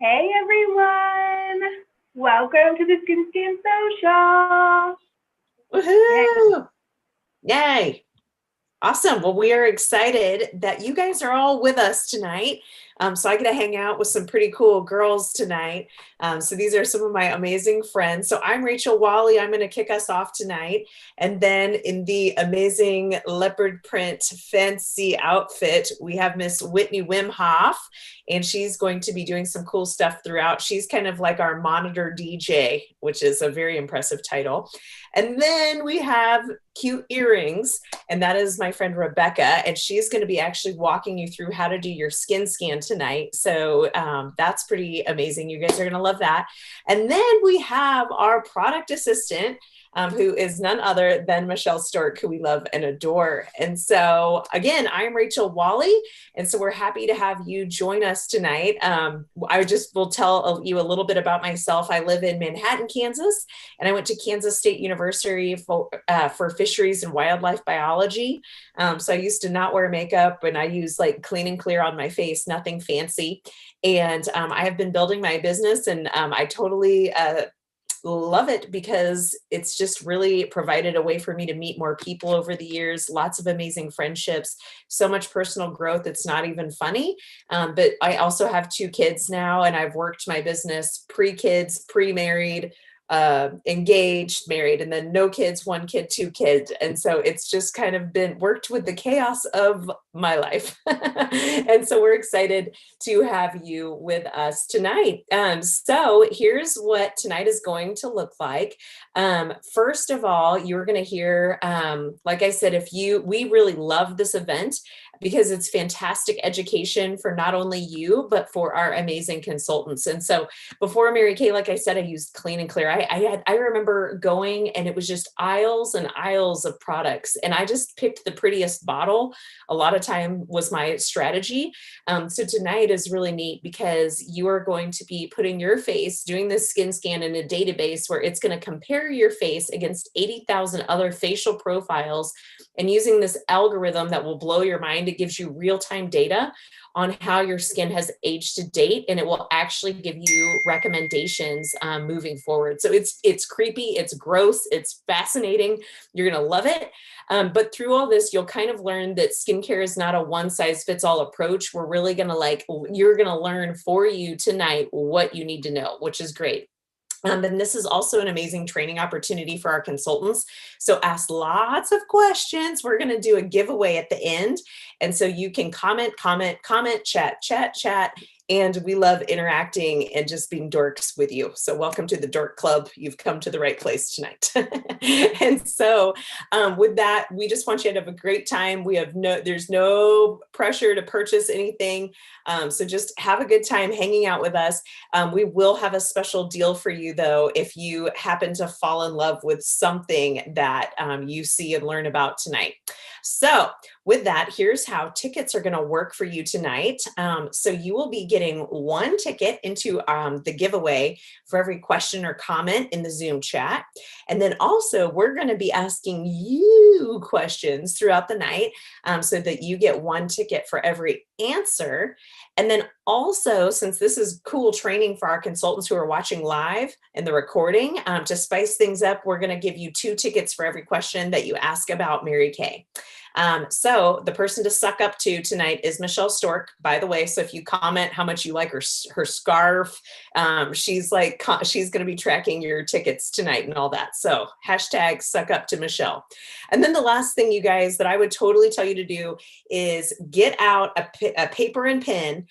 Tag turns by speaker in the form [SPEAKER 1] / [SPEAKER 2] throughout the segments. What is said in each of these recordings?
[SPEAKER 1] Hey everyone! Welcome to the Skin Social. Yay.
[SPEAKER 2] Woohoo! Yay! Awesome. Well, we are excited that you guys are all with us tonight. So I get to hang out with some pretty cool girls tonight. So these are some of my amazing friends. So I'm Rachel Wally. I'm going to kick us off tonight. And then in the amazing leopard print fancy outfit, we have Miss Whitney Wimhoff, and she's going to be doing some cool stuff throughout. She's kind of like our monitor DJ, which is a very impressive title. And then we have cute earrings, and that is my friend Rebecca, and she's going to be actually walking you through how to do your skin scan tonight. So that's pretty amazing. You guys are going to love that. And then we have our product assistant, who is none other than Michelle Stork, who we love and adore. And so again, I'm Rachel Wally, and so we're happy to have you join us tonight. I just will tell you a little bit about myself. I live in Manhattan, Kansas, and I went to Kansas State University for fisheries and wildlife biology. So I used to not wear makeup, and I use like Clean and Clear on my face, nothing fancy. And I have been building my business, and I totally love it because it's just really provided a way for me to meet more people over the years, lots of amazing friendships, so much personal growth. It's not even funny. But I also have 2 kids now, and I've worked my business pre-kids, pre-married, engaged, married, and then no kids, 1 kid, 2 kids. And so it's just kind of been worked with the chaos of my life. And so we're excited to have you with us tonight. So here's what tonight is going to look like. First of all, you're going to hear, like I said, we really love this event because it's fantastic education for not only you, but for our amazing consultants. And so before Mary Kay, like I said, I used Clean and Clear. I remember going, and it was just aisles and aisles of products, and I just picked the prettiest bottle. A lot of time was my strategy. So tonight is really neat because you are going to be putting your face, doing this skin scan in a database where it's going to compare your face against 80,000 other facial profiles, and using this algorithm that will blow your mind. It gives you real-time data on how your skin has aged to date, and it will actually give you recommendations moving forward. So it's creepy, it's gross, it's fascinating. You're gonna love it. But through all this, you'll kind of learn that skincare is not a one-size-fits-all approach. We're really gonna you're gonna learn for you tonight what you need to know, which is great. And this is also an amazing training opportunity for our consultants. So ask lots of questions. We're going to do a giveaway at the end. And so you can comment, chat. And we love interacting and just being dorks with you. So welcome to the Dork Club. You've come to the right place tonight. And so with that, we just want you to have a great time. There's no pressure to purchase anything. So just have a good time hanging out with us. We will have a special deal for you, though, if you happen to fall in love with something that you see and learn about tonight. So with that, here's how tickets are going to work for you tonight. So you will be getting 1 ticket into the giveaway for every question or comment in the Zoom chat. And then also we're going to be asking you questions throughout the night, so that you get 1 ticket for every answer. And then also, since this is cool training for our consultants who are watching live and the recording, to spice things up, we're going to give you 2 tickets for every question that you ask about Mary Kay. So the person to suck up to tonight is Michelle Stork, by the way. So if you comment how much you like her scarf, she's going to be tracking your tickets tonight and all that. So hashtag suck up to Michelle. And then the last thing, you guys, that I would totally tell you to do is get out a paper and pen,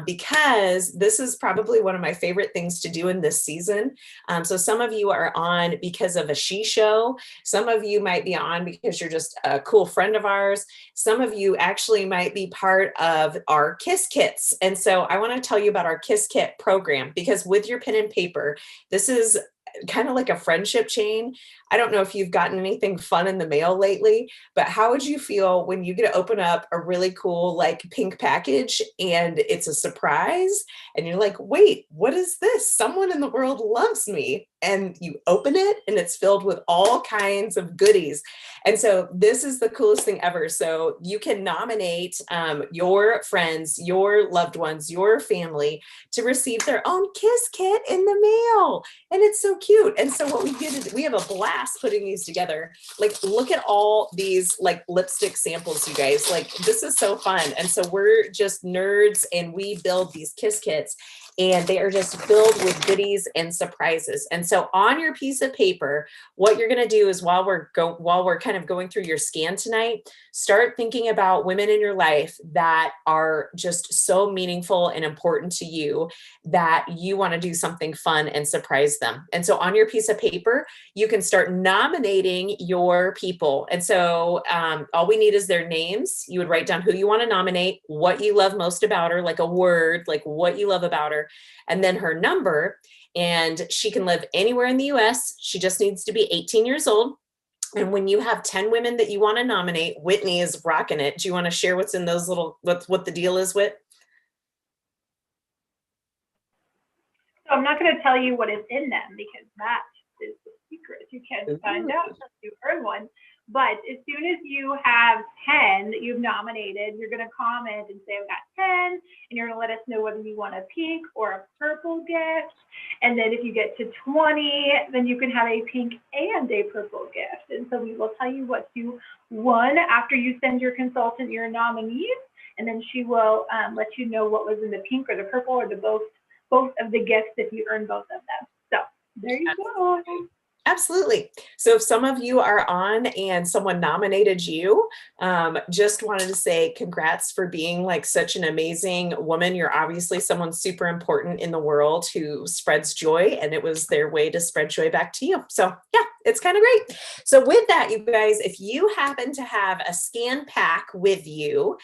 [SPEAKER 2] because this is probably one of my favorite things to do in this season. So some of you are on because of a she show. Some of you might be on because you're just a cool friend of ours. Some of you actually might be part of our Kiss Kits. And so I want to tell you about our Kiss Kit program, because with your pen and paper, this is kind of like a friendship chain. I don't know if you've gotten anything fun in the mail lately, but how would you feel when you get to open up a really cool like pink package and it's a surprise and you're like, wait, what is this? Someone in the world loves me. and you open it and it's filled with all kinds of goodies. And so this is the coolest thing ever. So you can nominate your friends, your loved ones, your family to receive their own kiss kit in the mail. And it's so cute. And so what we did is we have a blast putting these together. Like, look at all these like lipstick samples, you guys. Like, this is so fun. And so we're just nerds and we build these kiss kits, and they are just filled with goodies and surprises. And so on your piece of paper, what you're going to do is while we're kind of going through your scan tonight, start thinking about women in your life that are just so meaningful and important to you that you want to do something fun and surprise them. And so on your piece of paper, you can start nominating your people. And so all we need is their names. You would write down who you want to nominate, what you love most about her, like a word, like what you love about her, and then her number. And she can live anywhere in the US. She just needs to be 18 years old. And when you have 10 women that you want to nominate, Whitney is rocking it. Do you want to share what's in those little, what the deal is, Whit?
[SPEAKER 1] So I'm not going to tell you what is in them because that is the secret. You can find out if you earn one. But as soon as you have 10 that you've nominated, you're going to comment and say, I've got 10, and you're going to let us know whether you want a pink or a purple gift. And then if you get to 20, then you can have a pink and a purple gift. And so we will tell you what you won after you send your consultant your nominees, and then she will let you know what was in the pink or the purple or the both of the gifts if you earn both of them. So there you go.
[SPEAKER 2] Absolutely. So if some of you are on and someone nominated you, just wanted to say congrats for being like such an amazing woman. You're obviously someone super important in the world who spreads joy, and it was their way to spread joy back to you. So yeah, it's kind of great. So with that, you guys, if you happen to have a scan pack with you,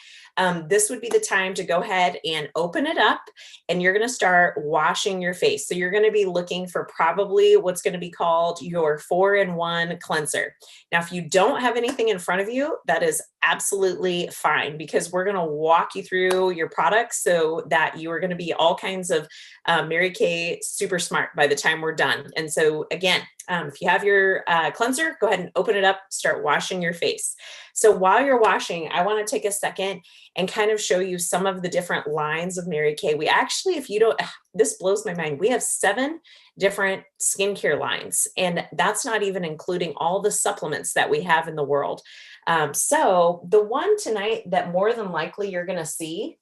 [SPEAKER 2] this would be the time to go ahead and open it up, and you're going to start washing your face. So you're going to be looking for probably what's going to be called your 4-in-1 cleanser. Now, if you don't have anything in front of you, that is absolutely fine, because we're going to walk you through your products so that you are going to be all kinds of Mary Kay super smart by the time we're done. And so again, if you have your cleanser, go ahead and open it up, start washing your face. So while you're washing, I want to take a second and kind of show you some of the different lines of Mary Kay. We actually, if you don't, this blows my mind. We have 7 different skincare lines, and that's not even including all the supplements that we have in the world. So the one tonight that more than likely you're going to see,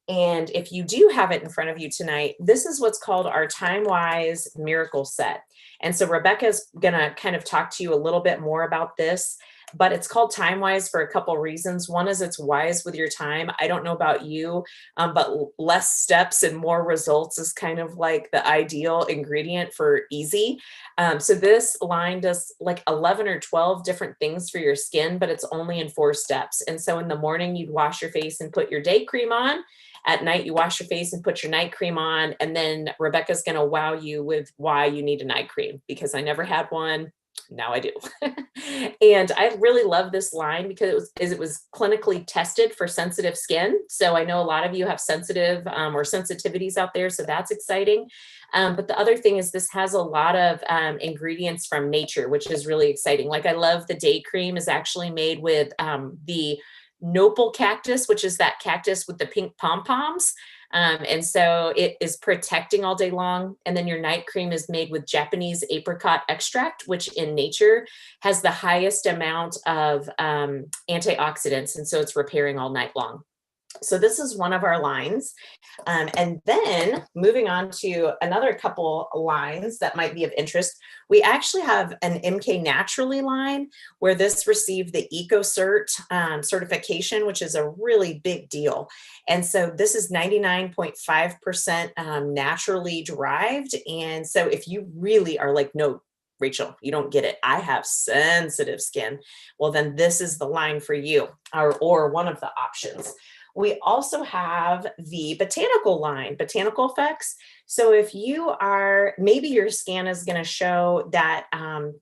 [SPEAKER 2] and if you do have it in front of you tonight, this is what's called our Time Wise Miracle Set. And so Rebecca's going to kind of talk to you a little bit more about this, but it's called Time Wise for a couple of reasons. One is it's wise with your time. I don't know about you, but less steps and more results is kind of like the ideal ingredient for easy. So this line does like 11 or 12 different things for your skin, but it's only in 4 steps. And so in the morning, you'd wash your face and put your day cream on. At night, you wash your face and put your night cream on. And then Rebecca's going to wow you with why you need a night cream, because I never had one. Now I do. And I really love this line because it was clinically tested for sensitive skin. So I know a lot of you have sensitive or sensitivities out there. So that's exciting. But the other thing is this has a lot of ingredients from nature, which is really exciting. Like I love the day cream is actually made with the nopal cactus, which is that cactus with the pink pom-poms. And so it is protecting all day long. And then your night cream is made with Japanese apricot extract, which in nature has the highest amount of antioxidants. And so it's repairing all night long. So this is one of our lines. And then moving on to another couple lines that might be of interest, we actually have an MK Naturally line where this received the EcoCert certification, which is a really big deal. And so this is 99.5% naturally derived. And so if you really are like, no, Rachel, you don't get it, I have sensitive skin, well, then this is the line for you, or one of the options. We also have the botanical line, Botanical Effects. So if you are, maybe your scan is going to show that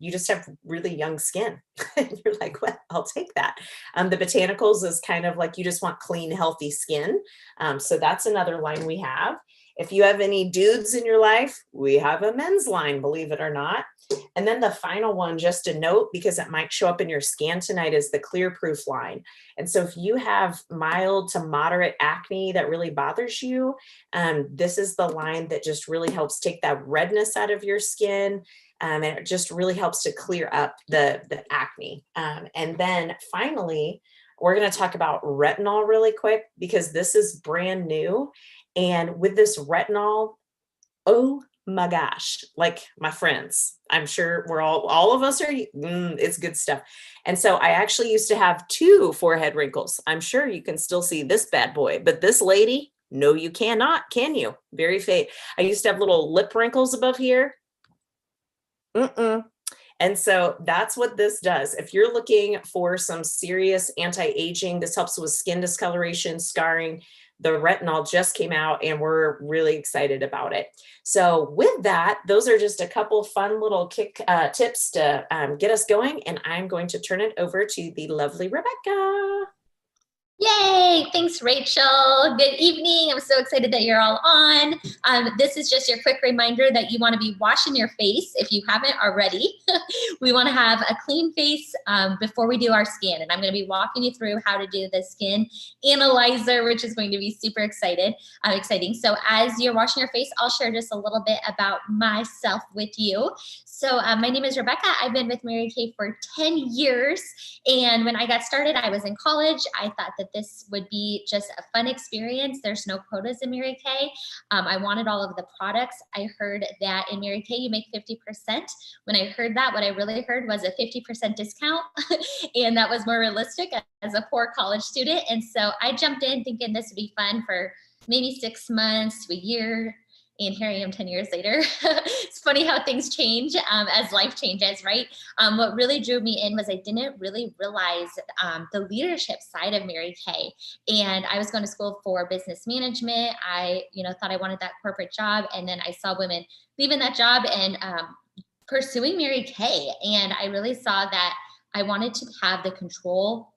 [SPEAKER 2] you just have really young skin. You're like, well, I'll take that. The botanicals is kind of like you just want clean, healthy skin. So that's another line we have. If you have any dudes in your life, we have a men's line, believe it or not. And then the final one, just a note, because it might show up in your scan tonight, is the Clear Proof line. And so if you have mild to moderate acne that really bothers you, this is the line that just really helps take that redness out of your skin. And it just really helps to clear up the acne. And then finally, we're going to talk about retinol really quick, because this is brand new. And with this retinol, oh my gosh, like my friends, I'm sure we're all of us are, it's good stuff. And so I actually used to have 2 forehead wrinkles. I'm sure you can still see this bad boy, but this lady, no, you cannot, can you? Very fake. I used to have little lip wrinkles above here. And so that's what this does. If you're looking for some serious anti-aging, this helps with skin discoloration, scarring. The retinol just came out and we're really excited about it. So with that, those are just a couple fun little tips to get us going. And I'm going to turn it over to the lovely Rebecca.
[SPEAKER 3] Yay! Thanks, Rachel. Good evening. I'm so excited that you're all on. This is just your quick reminder that you want to be washing your face if you haven't already. We want to have a clean face before we do our skin. And I'm going to be walking you through how to do the skin analyzer, which is going to be super exciting. So as you're washing your face, I'll share just a little bit about myself with you. So my name is Rebecca. I've been with Mary Kay for 10 years. And when I got started, I was in college. I thought that this would be just a fun experience. There's no quotas in Mary Kay. I wanted all of the products. I heard that in Mary Kay, you make 50%. When I heard that, what I really heard was a 50% discount. And that was more realistic as a poor college student. And so I jumped in thinking this would be fun for maybe 6 months to a year. And here I am 10 years later. It's funny how things change as life changes, right? What really drew me in was I didn't really realize the leadership side of Mary Kay. And I was going to school for business management. I thought I wanted that corporate job. And then I saw women leaving that job and pursuing Mary Kay. And I really saw that I wanted to have the control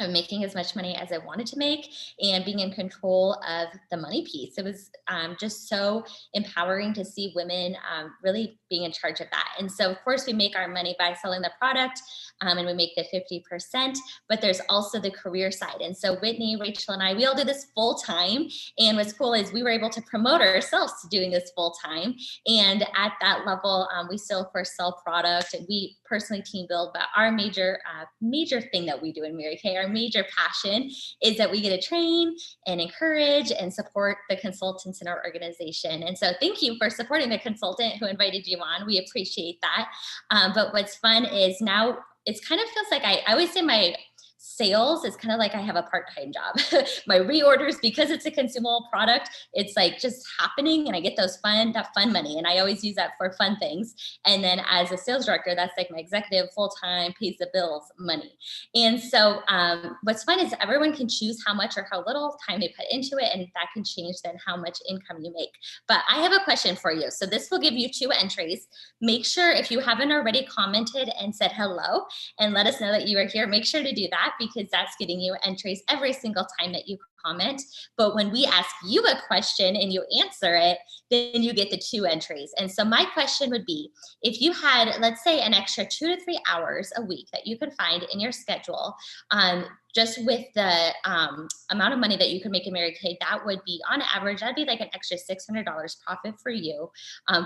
[SPEAKER 3] of making as much money as I wanted to make and being in control of the money piece. It was just so empowering to see women really being in charge of that. And so of course we make our money by selling the product and we make the 50%, but there's also the career side. And so Whitney, Rachel, and I, we all do this full time. And what's cool is we were able to promote ourselves to doing this full time. And at that level, we still of course sell product and we personally team build, but our major thing that we do in Mary Kay, our major passion is that we get to train and encourage and support the consultants in our organization. And so thank you for supporting the consultant who invited you on. We appreciate that. But what's fun is now it's kind of feels like I always say my sales is kind of like I have a part-time job. My reorders, because it's a consumable product, it's like just happening and I get that fun money. And I always use that for fun things. And then as a sales director, that's like my executive full-time pays the bills money. And so what's fun is everyone can choose how much or how little time they put into it. And that can change then how much income you make. But I have a question for you. So this will give you 2 entries. Make sure if you haven't already commented and said hello and let us know that you are here, make sure to do that, because that's getting you entries every single time that you comment. But when we ask you a question and you answer it, then you get the 2 entries. And so my question would be, if you had, let's say, an extra 2 to 3 hours a week that you could find in your schedule, just with the amount of money that you could make in Mary Kay, that would be on average, that'd be like an extra $600 profit for you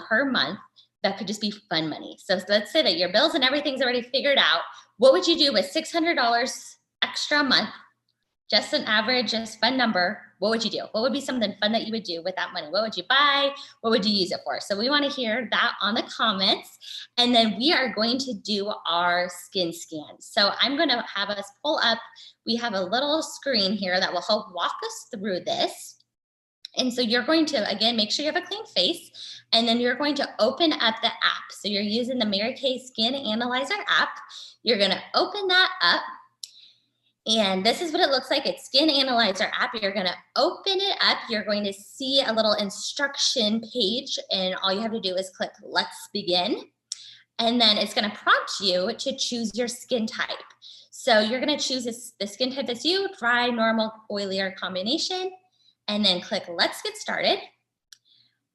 [SPEAKER 3] per month. That could just be fun money. So let's say that your bills and everything's already figured out. What would you do with $600 extra a month? Just an average, just fun number. What would you do? What would be something fun that you would do with that money? What would you buy? What would you use it for? So we want to hear that on the comments. And then we are going to do our skin scan. So I'm going to have us pull up. We have a little screen here that will help walk us through this. And so you're going to, again, make sure you have a clean face, and then you're going to open up the app. So you're using the Mary Kay Skin Analyzer app. You're going to open that up, and this is what it looks like. It's Skin Analyzer app. You're going to open it up. You're going to see a little instruction page, and all you have to do is click Let's Begin. And then it's going to prompt you to choose your skin type. So you're going to choose the skin type that's you, dry, normal, oily, or combination. And then click Let's Get Started.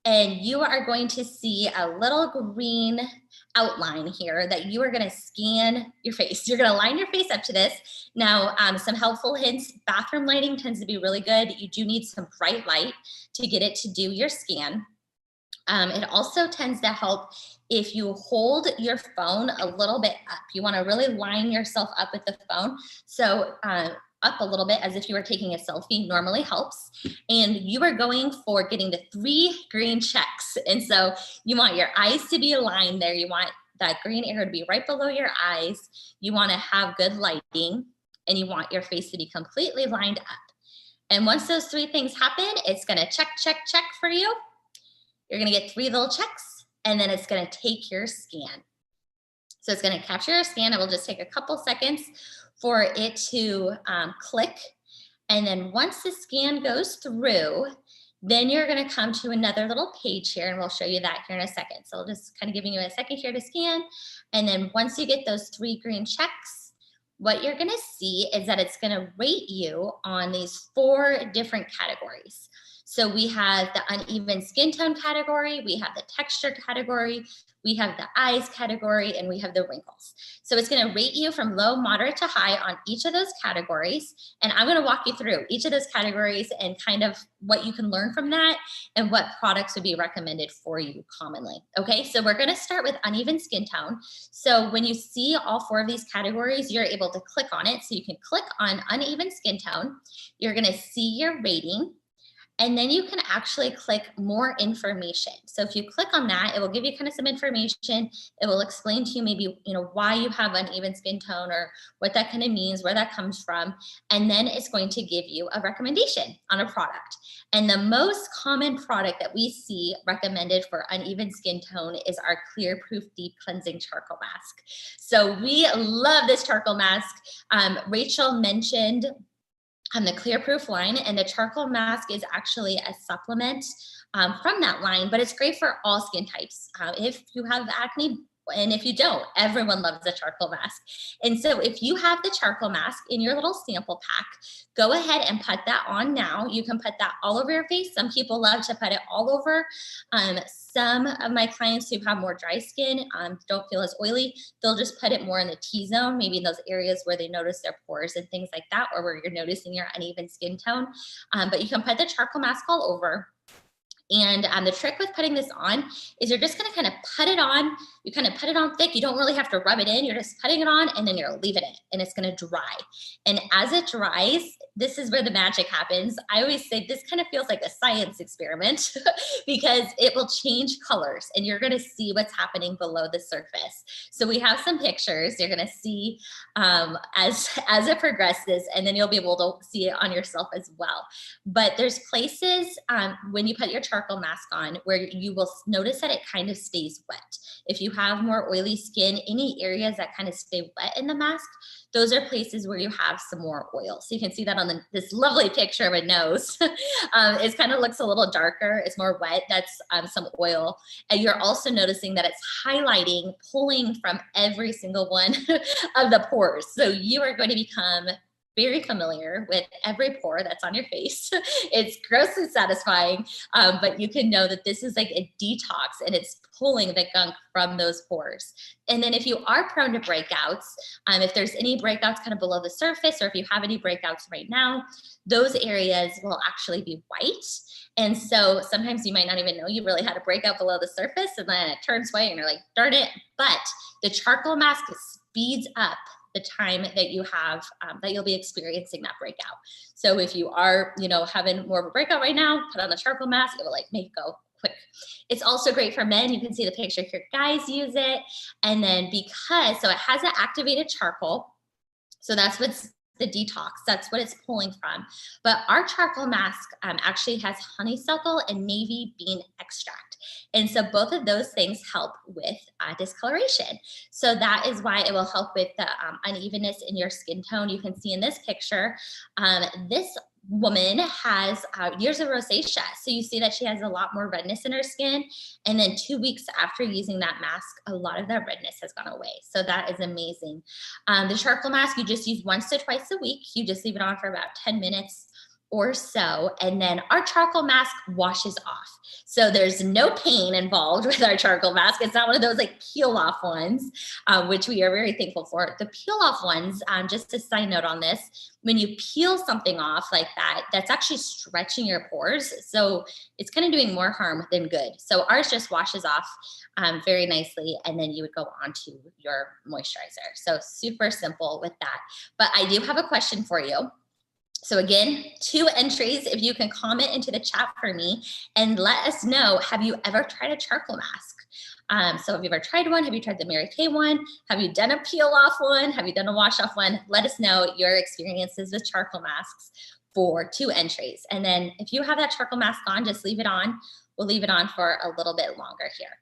[SPEAKER 3] And you are going to see a little green outline here that you are going to scan your face. You're going to line your face up to this. Now, some helpful hints: bathroom lighting tends to be really good. You do need some bright light to get it to do your scan. It also tends to help if you hold your phone a little bit up. You want to really line yourself up with the phone. So up a little bit as if you were taking a selfie normally helps. And you are going for getting the 3 green checks. And so you want your eyes to be aligned there. You want that green arrow to be right below your eyes. You want to have good lighting, and you want your face to be completely lined up. And once those 3 things happen, it's going to check, check, check for you. You're going to get 3 little checks, and then it's going to take your scan. So it's going to capture your scan. It will just take a couple seconds for it to click. And then once the scan goes through, then you're going to come to another little page here, and we'll show you that here in a second. So just kind of giving you a second here to scan. And then once you get those 3 green checks, what you're going to see is that it's going to rate you on these 4 different categories. So we have the uneven skin tone category, we have the texture category, we have the eyes category, and we have the wrinkles. So it's going to rate you from low, moderate to high on each of those categories. And I'm going to walk you through each of those categories and kind of what you can learn from that and what products would be recommended for you commonly. Okay, so we're going to start with uneven skin tone. So when you see all 4 of these categories, you're able to click on it. So you can click on uneven skin tone. You're going to see your rating. And then you can actually click more information. So if you click on that, it will give you kind of some information. It will explain to you maybe, why you have uneven skin tone or what that kind of means, where that comes from. And then it's going to give you a recommendation on a product. And the most common product that we see recommended for uneven skin tone is our Clear Proof Deep Cleansing Charcoal Mask. So we love this charcoal mask. Rachel mentioned the Clear Proof line, and the charcoal mask is actually a supplement from that line, but it's great for all skin types. If you have acne, and if you don't, everyone loves a charcoal mask. And so if you have the charcoal mask in your little sample pack, go ahead and put that on now. You can put that all over your face. Some people love to put it all over. Some of my clients who have more dry skin, don't feel as oily, they'll just put it more in the T-zone, maybe in those areas where they notice their pores and things like that, or where you're noticing your uneven skin tone. But you can put the charcoal mask all over. And the trick with putting this on is you're just going to kind of put it on. You kind of put it on thick. You don't really have to rub it in. You're just putting it on, and then you're leaving it, and it's going to dry. And as it dries, this is where the magic happens. I always say this kind of feels like a science experiment because it will change colors, and you're going to see what's happening below the surface. So we have some pictures you're going to see as it progresses, and then you'll be able to see it on yourself as well. But there's places when you put your charcoal mask on where you will notice that it kind of stays wet. If you have more oily skin, any areas that kind of stay wet in the mask, those are places where you have some more oil. So you can see that on this lovely picture of a nose. It kind of looks a little darker. It's more wet. That's some oil. And you're also noticing that it's highlighting, pulling from every single one of the pores. So you are going to become very familiar with every pore that's on your face. It's grossly satisfying, but you can know that this is like a detox, and it's pulling the gunk from those pores. And then if you are prone to breakouts, if there's any breakouts kind of below the surface, or if you have any breakouts right now, those areas will actually be white. And so sometimes you might not even know you really had a breakout below the surface, and then it turns white and you're like, darn it. But the charcoal mask speeds up the time that you have, that you'll be experiencing that breakout. So if you are, having more of a breakout right now, put on the charcoal mask, it will make it go quick. It's also great for men. You can see the picture here. Guys use it. And then so it has an activated charcoal. So that's what's the detox. That's what it's pulling from. But our charcoal mask actually has honeysuckle and navy bean extract. And so both of those things help with discoloration. So that is why it will help with the unevenness in your skin tone. You can see in this picture, this woman has years of rosacea. So you see that she has a lot more redness in her skin. And then 2 weeks after using that mask, a lot of that redness has gone away. So that is amazing. The charcoal mask, you just use once to twice a week. You just leave it on for about 10 minutes. or so, and then our charcoal mask washes off. So there's no pain involved with our charcoal mask. It's not one of those like peel off ones, which we are very thankful for. The peel off ones, just a side note on this, when you peel something off like that, that's actually stretching your pores. So it's kind of doing more harm than good. So ours just washes off very nicely, and then you would go on to your moisturizer. So super simple with that. But I do have a question for you. So again, 2 entries, if you can comment into the chat for me and let us know, have you ever tried a charcoal mask? So have you ever tried one? Have you tried the Mary Kay one? Have you done a peel off one? Have you done a wash off one? Let us know your experiences with charcoal masks for 2 entries. And then if you have that charcoal mask on, just leave it on. We'll leave it on for a little bit longer here.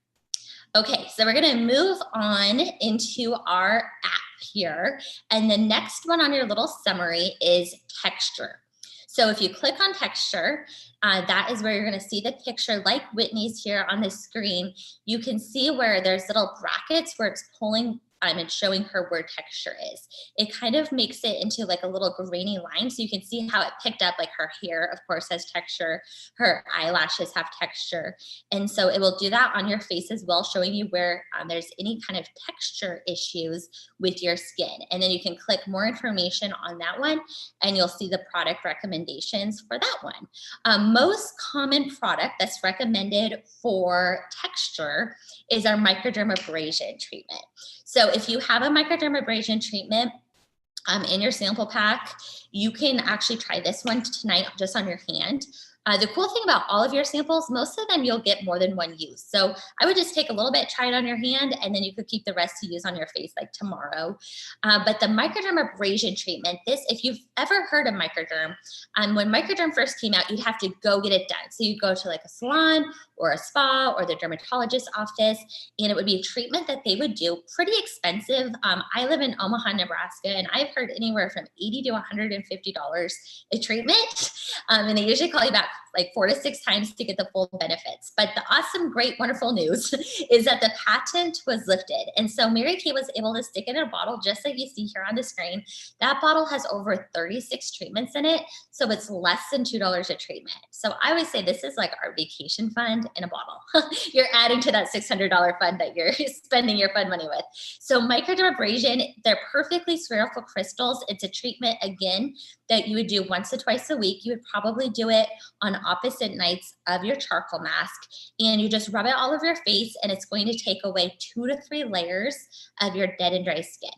[SPEAKER 3] Okay, so we're gonna move on into our app here. And the next one on your little summary is texture. So if you click on texture, that is where you're gonna see the picture like Whitney's here on the screen. You can see where there's little brackets where it's pulling and showing her where texture is. It kind of makes it into like a little grainy line. So you can see how it picked up, like her hair, of course, has texture. Her eyelashes have texture. And so it will do that on your face as well, showing you where there's any kind of texture issues with your skin. And then you can click more information on that one, and you'll see the product recommendations for that one. Most common product that's recommended for texture is our microdermabrasion treatment. So if you have a microdermabrasion treatment in your sample pack, you can actually try this one tonight just on your hand. The cool thing about all of your samples, most of them you'll get more than one use. So I would just take a little bit, try it on your hand, and then you could keep the rest to use on your face like tomorrow. But the microdermabrasion treatment, this, if you've ever heard of microderm, when microderm first came out, you'd have to go get it done. So you go to like a salon or a spa or the dermatologist's office, and it would be a treatment that they would do, pretty expensive. I live in Omaha, Nebraska, and I've heard anywhere from $80 to $150 a treatment. And they usually call you back like 4 to 6 times to get the full benefits. But the awesome, great, wonderful news is that the patent was lifted. And so Mary Kay was able to stick it in a bottle, just like you see here on the screen. That bottle has over 36 treatments in it. So it's less than $2 a treatment. So I always say this is like our vacation fund in a bottle. You're adding to that $600 fund that you're spending your fund money with. So microdermabrasion, they're perfectly spherical crystals. It's a treatment, again, that you would do once or twice a week. You would probably do it on opposite nights of your charcoal mask, and you just rub it all over your face, and it's going to take away 2 to 3 layers of your dead and dry skin.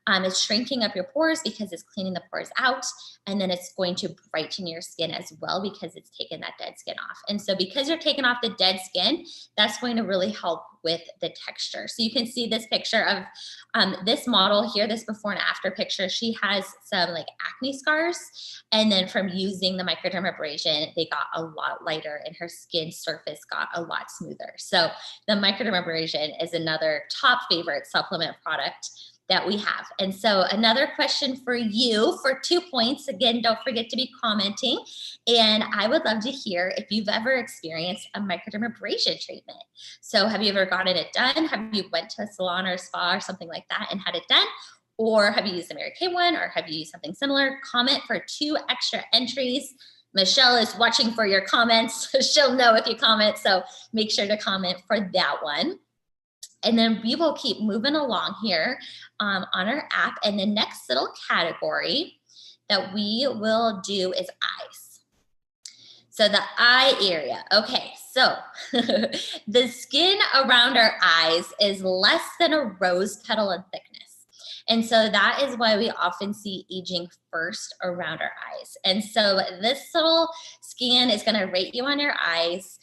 [SPEAKER 3] It's shrinking up your pores because it's cleaning the pores out, and then it's going to brighten your skin as well because it's taken that dead skin off. And so because you're taking off the dead skin, that's going to really help with the texture. So you can see this picture of this model here, this before and after picture. She has some like acne scars, and then from using the microdermabrasion, they got a lot lighter and her skin surface got a lot smoother. So the microdermabrasion is another top favorite supplement product that we have. And so another question for you for 2 points. Again, don't forget to be commenting. And I would love to hear if you've ever experienced a microdermabrasion treatment. So have you ever gotten it done? Have you went to a salon or a spa or something like that and had it done? Or have you used the Mary Kay one, or have you used something similar? Comment for 2 extra entries. Michelle is watching for your comments. She'll know if you comment, so make sure to comment for that one. And then we will keep moving along here on our app. And the next little category that we will do is eyes. So the eye area. Okay, so the skin around our eyes is less than a rose petal in thickness. And so that is why we often see aging first around our eyes. And so this little scan is going to rate you on your eyes.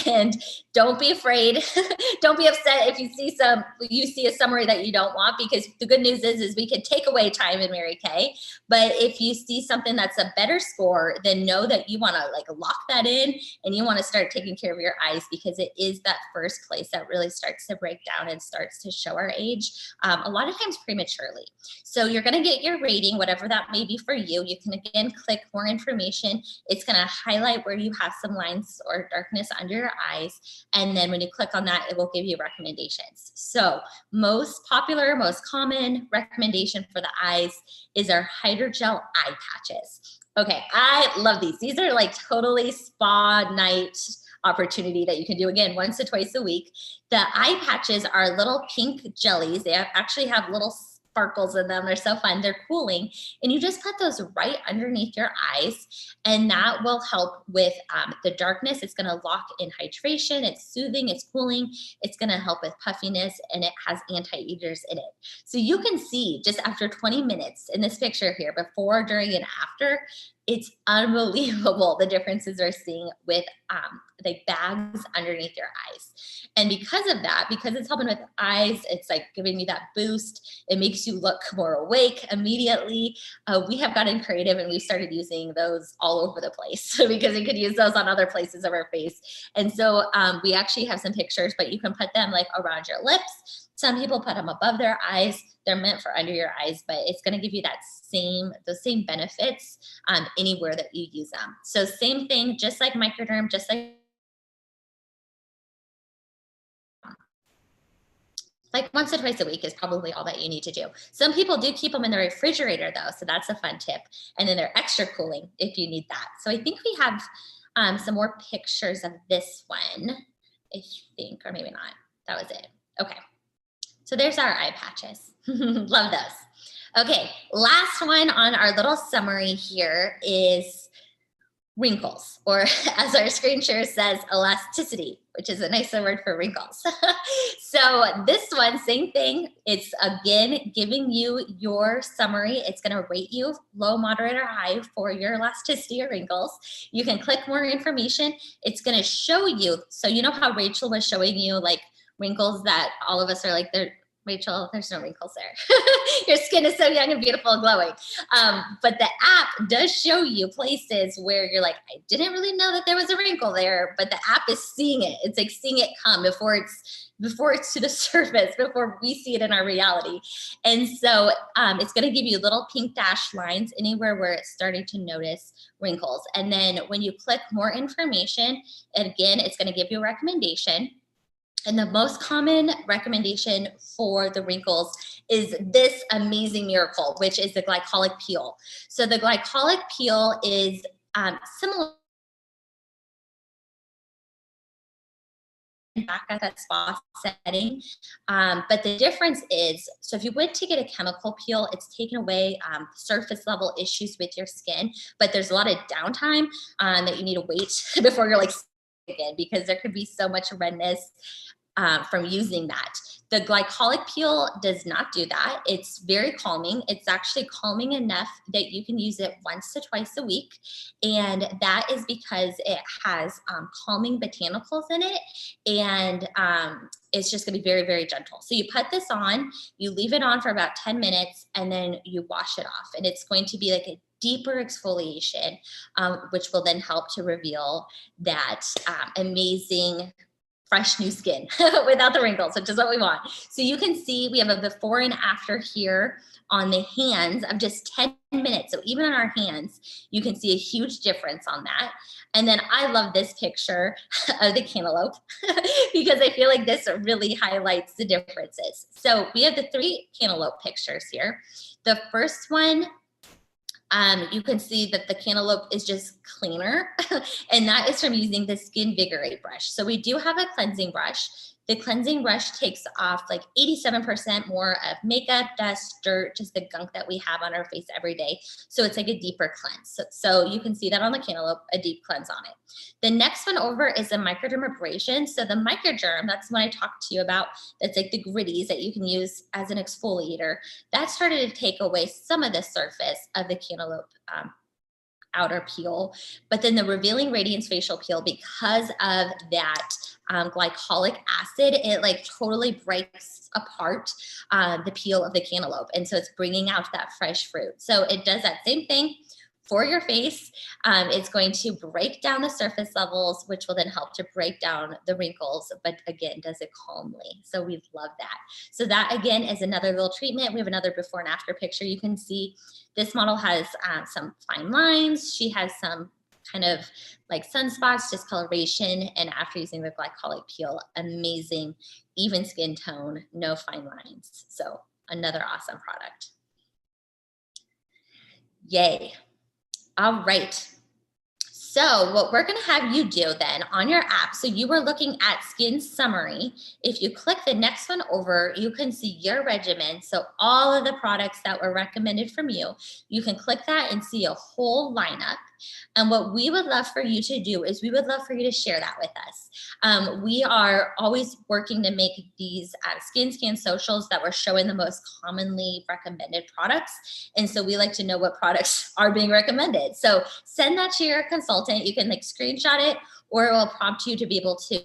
[SPEAKER 3] And don't be afraid. Don't be upset if you see a summary that you don't want, because the good news is we can take away time in Mary Kay. But if you see something that's a better score, then know that you want to like lock that in, and you want to start taking care of your eyes, because it is that first place that really starts to break down and starts to show our age, a lot of times prematurely. So you're going to get your rating, whatever whatever that may be for you. You can again click more information. It's going to highlight where you have some lines or darkness under your eyes. And then when you click on that, it will give you recommendations. So most popular, most common recommendation for the eyes is our hydrogel eye patches. Okay, I love these. These are like totally spa night opportunity that you can do again once to twice a week. The eye patches are little pink jellies. They actually have little sparkles in them. They're so fun. They're cooling. And you just put those right underneath your eyes, and that will help with the darkness. It's going to lock in hydration. It's soothing. It's cooling. It's going to help with puffiness, and it has anti-agers in it. So you can see just after 20 minutes in this picture here, before, during, and after, it's unbelievable the differences we're seeing with the bags underneath your eyes. And because of that, because it's helping with eyes, it's like giving you that boost. It makes you look more awake immediately. We have gotten creative and we started using those all over the place because we could use those on other places of our face. And so we actually have some pictures, but you can put them like around your lips. Some people put them above their eyes. They're meant for under your eyes, but it's going to give you that those same benefits anywhere that you use them. So same thing, just like microderm, just like once or twice a week is probably all that you need to do. Some people do keep them in the refrigerator though, so that's a fun tip. And then they're extra cooling if you need that. So I think we have some more pictures of this one, I think, or maybe not. That was it. Okay. So there's our eye patches. Love those. Okay, last one on our little summary here is wrinkles, or as our screen share says, elasticity, which is a nicer word for wrinkles. So this one, same thing. It's again giving you your summary. It's going to rate you low, moderate, or high for your elasticity or wrinkles. You can click more information. It's going to show you. So you know how Rachel was showing you like wrinkles that all of us are like, Rachel, there's no wrinkles there. Your skin is so young and beautiful and glowing. But the app does show you places where you're like, I didn't really know that there was a wrinkle there, but the app is seeing it. It's like seeing it come before it's to the surface, before we see it in our reality. And so it's going to give you little pink dashed lines anywhere where it's starting to notice wrinkles. And then when you click more information, again, it's going to give you a recommendation. And the most common recommendation for the wrinkles is this amazing miracle, which is the glycolic peel. So the glycolic peel is similar back at that spa setting. But the difference is, so if you went to get a chemical peel, it's taken away surface level issues with your skin, but there's a lot of downtime that you need to wait before you're like again, because there could be so much redness from using that. The glycolic peel does not do that. It's very calming. It's actually calming enough that you can use it once to twice a week. And that is because it has calming botanicals in it. And it's just gonna be very, very gentle. So you put this on, you leave it on for about 10 minutes, and then you wash it off. And it's going to be like a deeper exfoliation, which will then help to reveal that amazing fresh new skin without the wrinkles, which is what we want. So you can see we have a before and after here on the hands of just 10 minutes. So even on our hands, you can see a huge difference on that. And then I love this picture of the cantaloupe because I feel like this really highlights the differences. So we have the 3 cantaloupe pictures here. The first one, you can see that the cantaloupe is just cleaner, and that is from using the Skin Vigorate brush. So we do have a cleansing brush. The cleansing brush takes off like 87% more of makeup, dust, dirt, just the gunk that we have on our face every day. So it's like a deeper cleanse. So you can see that on the cantaloupe, a deep cleanse on it. The next one over is a microdermabrasion. So the microderm, that's what I talked to you about. That's like the gritties that you can use as an exfoliator. That started to take away some of the surface of the cantaloupe outer peel, but then the Revealing Radiance facial peel, because of that glycolic acid, it like totally breaks apart the peel of the cantaloupe, and so it's bringing out that fresh fruit. So it does that same thing for your face. It's going to break down the surface levels, which will then help to break down the wrinkles, but again, does it calmly. So we love that. So that again is another little treatment. We have another before and after picture. You can see this model has some fine lines. She has some kind of like sunspots, discoloration, and after using the glycolic peel, amazing, even skin tone, no fine lines. So another awesome product. Yay. All right. So what we're going to have you do then on your app, so you were looking at skin summary. If you click the next one over, you can see your regimen. So all of the products that were recommended from you, you can click that and see a whole lineup. And what we would love for you to do is we would love for you to share that with us. We are always working to make these skin scan socials that we're showing the most commonly recommended products. And so we like to know what products are being recommended. So send that to your consultant. You can like screenshot it, or it will prompt you to be able to.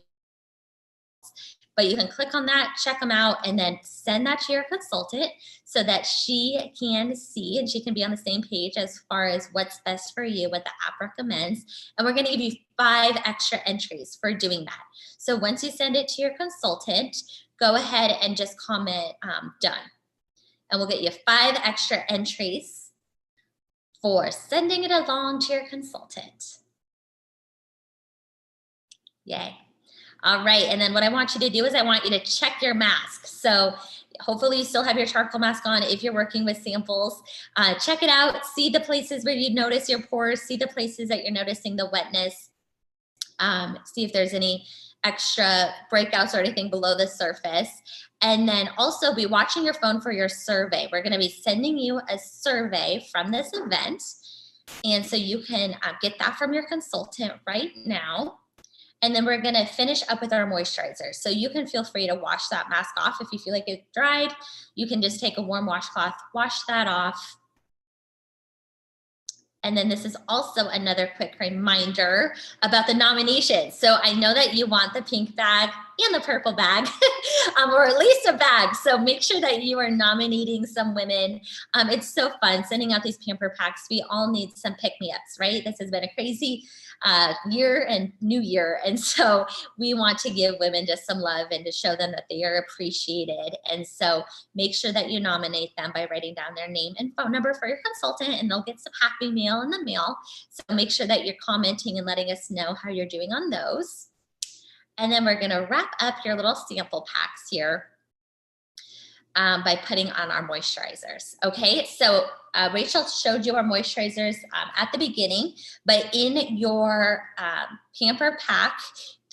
[SPEAKER 3] But you can click on that, check them out, and then send that to your consultant so that she can see and she can be on the same page as far as what's best for you, what the app recommends. And we're going to give you 5 extra entries for doing that. So once you send it to your consultant, go ahead and just comment done. And we'll get you 5 extra entries for sending it along to your consultant. Yay. All right, and then what I want you to do is I want you to check your mask. So hopefully you still have your charcoal mask on if you're working with samples. Check it out, see the places where you notice your pores, see the places that you're noticing the wetness, see if there's any extra breakouts or anything below the surface. And then also be watching your phone for your survey. We're gonna be sending you a survey from this event. And so you can get that from your consultant right now. And then we're gonna finish up with our moisturizer. So you can feel free to wash that mask off if you feel like it's dried. You can just take a warm washcloth, wash that off. And then this is also another quick reminder about the nominations. So I know that you want the pink bag and the purple bag, or at least a bag. So make sure that you are nominating some women. It's so fun sending out these pamper packs. We all need some pick-me-ups, right? This has been a crazy year and new year. And so we want to give women just some love and to show them that they are appreciated. And so make sure that you nominate them by writing down their name and phone number for your consultant, and they'll get some happy mail in the mail. So make sure that you're commenting and letting us know how you're doing on those. And then we're gonna wrap up your little sample packs here by putting on our moisturizers. Okay, so Rachel showed you our moisturizers at the beginning, but in your pamper pack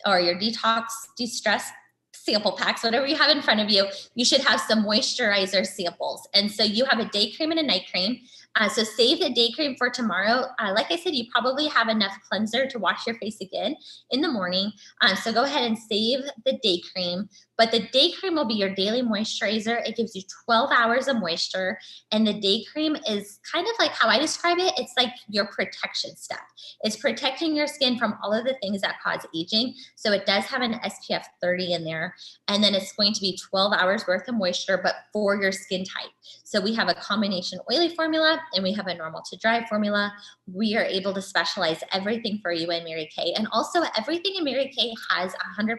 [SPEAKER 3] or your detox, de-stress sample packs, whatever you have in front of you, you should have some moisturizer samples. And so you have a day cream and a night cream. So save the day cream for tomorrow. Like I said, you probably have enough cleanser to wash your face again in the morning. So go ahead and save the day cream. But the day cream will be your daily moisturizer. It gives you 12 hours of moisture. And the day cream is kind of like how I describe it. It's like your protection step. It's protecting your skin from all of the things that cause aging. So it does have an SPF 30 in there. And then it's going to be 12 hours worth of moisture, but for your skin type. So we have a combination oily formula and we have a normal to dry formula. We are able to specialize everything for you in Mary Kay. And also everything in Mary Kay has 100%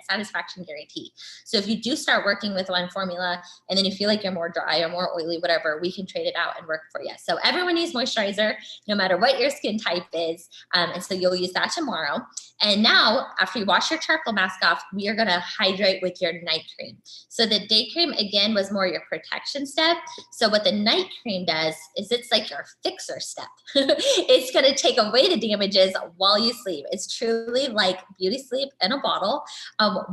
[SPEAKER 3] satisfaction guarantee. So if you do start working with one formula and then you feel like you're more dry or more oily, whatever, we can trade it out and work for you. So everyone needs moisturizer, no matter what your skin type is. And so you'll use that tomorrow. And now, after you wash your charcoal mask off, we are gonna hydrate with your night cream. So the day cream, again, was more your protection step. So what the night cream does is it's like your fixer step. It's gonna take away the damages while you sleep. It's truly like beauty sleep in a bottle.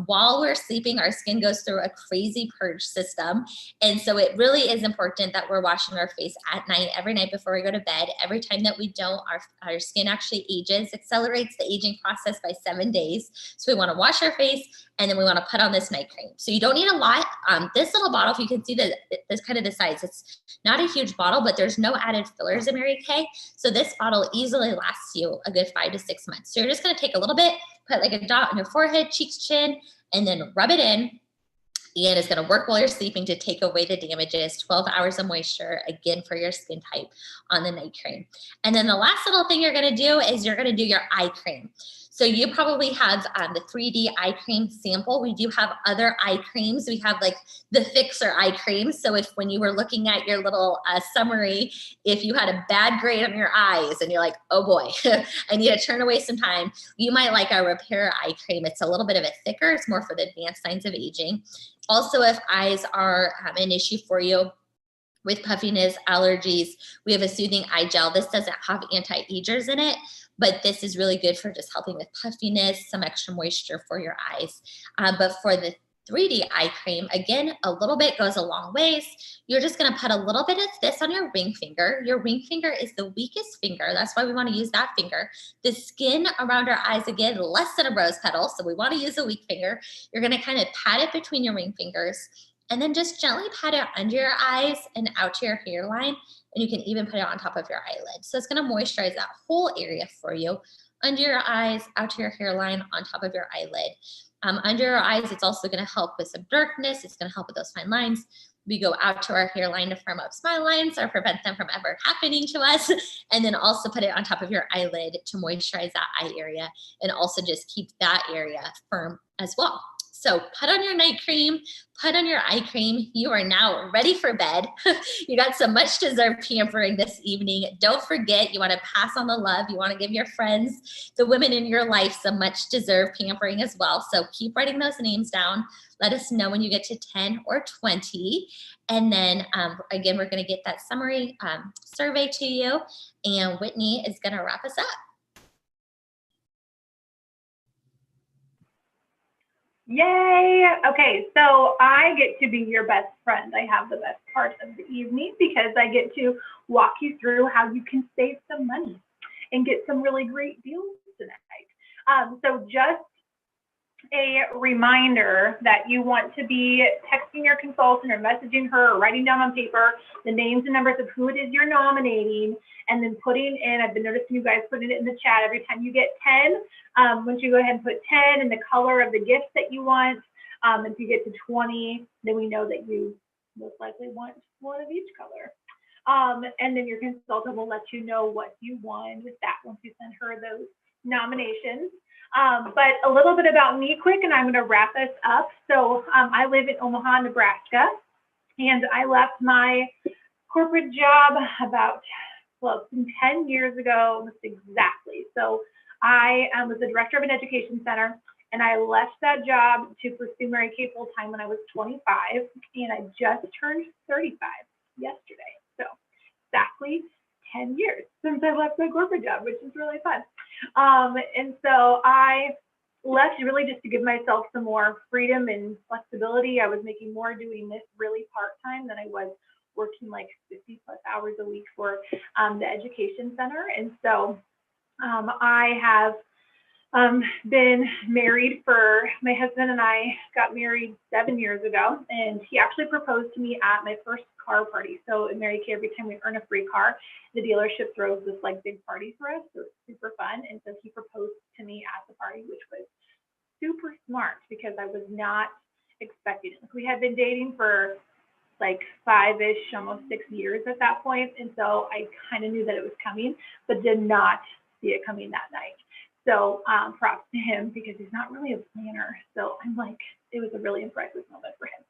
[SPEAKER 3] While we're sleeping, our skin goes through a crazy purge system. And so it really is important that we're washing our face at night, every night before we go to bed. Every time that we don't, our skin actually ages, accelerates the aging process by 7 days. So we want to wash our face and then we want to put on this night cream. So you don't need a lot. This little bottle, if you can see this kind of the size, it's not a huge bottle, but there's no added fillers in Mary Kay. So this bottle easily lasts you a good 5 to 6 months. So you're just going to take a little bit, put like a dot on your forehead, cheeks, chin, and then rub it in. And it's going to work while you're sleeping to take away the damages. 12 hours of moisture, again, for your skin type on the night cream. And then the last little thing you're going to do is you're going to do your eye cream. So you probably have the 3D eye cream sample. We do have other eye creams. We have like the Fixer eye cream. So if when you were looking at your little summary, if you had a bad grade on your eyes and you're like, oh boy, I need to turn away some time, you might like our Repair eye cream. It's a little bit of a thicker. It's more for the advanced signs of aging. Also, if eyes are an issue for you with puffiness, allergies, we have a soothing eye gel. This doesn't have anti-agers in it, but this is really good for just helping with puffiness, some extra moisture for your eyes. But for the 3D eye cream, again, a little bit goes a long ways. You're just going to put a little bit of this on your ring finger. Your ring finger is the weakest finger. That's why we want to use that finger. The skin around our eyes, again, less than a rose petal. So we want to use a weak finger. You're going to kind of pat it between your ring fingers and then just gently pat it under your eyes and out to your hairline. And you can even put it on top of your eyelid. So it's going to moisturize that whole area for you. Under your eyes, out to your hairline, on top of your eyelid. Under your eyes, it's also going to help with some darkness. It's going to help with those fine lines. We go out to our hairline to firm up smile lines or prevent them from ever happening to us. And then also put it on top of your eyelid to moisturize that eye area and also just keep that area firm as well. So put on your night cream, put on your eye cream. You are now ready for bed. You got some much deserved pampering this evening. Don't forget, you want to pass on the love. You want to give your friends, the women in your life, some much deserved pampering as well. So keep writing those names down. Let us know when you get to 10 or 20. And then again, we're going to get that summary survey to you. And Whitney is going to wrap us up.
[SPEAKER 1] Yay! Okay, so I get to be your best friend. I have the best part of the evening because I get to walk you through how you can save some money and get some really great deals tonight. So just a reminder that you want to be texting your consultant or messaging her or writing down on paper the names and numbers of who it is you're nominating, and then putting in, I've been noticing you guys putting it in the chat every time you get 10. Once you go ahead and put 10 and the color of the gift that you want, if you get to 20, then we know that you most likely want one of each color. And then your consultant will let you know what you won with that once you send her those nominations. But a little bit about me quick, and I'm going to wrap us up. So I live in Omaha, Nebraska, and I left my corporate job about, well, it's been 10 years ago, almost exactly. So I was the director of an education center, and I left that job to pursue Mary Kay full time when I was 25, and I just turned 35 yesterday. So exactly 10 years since I left my corporate job, which is really fun. And so I left really just to give myself some more freedom and flexibility. I was making more doing this really part-time than I was working like 50 plus hours a week for the education center. And so I have been married my husband and I got married 7 years ago, and he actually proposed to me at my first car party. So at Mary Kay, every time we earn a free car, the dealership throws this like big party for us. So it's super fun. And so he proposed to me at the party, which was super smart because I was not expecting it. We had been dating for like 5-ish, almost 6 years at that point. And so I kind of knew that it was coming, but did not see it coming that night. So props to him because he's not really a planner. So I'm like, it was a really impressive moment for him.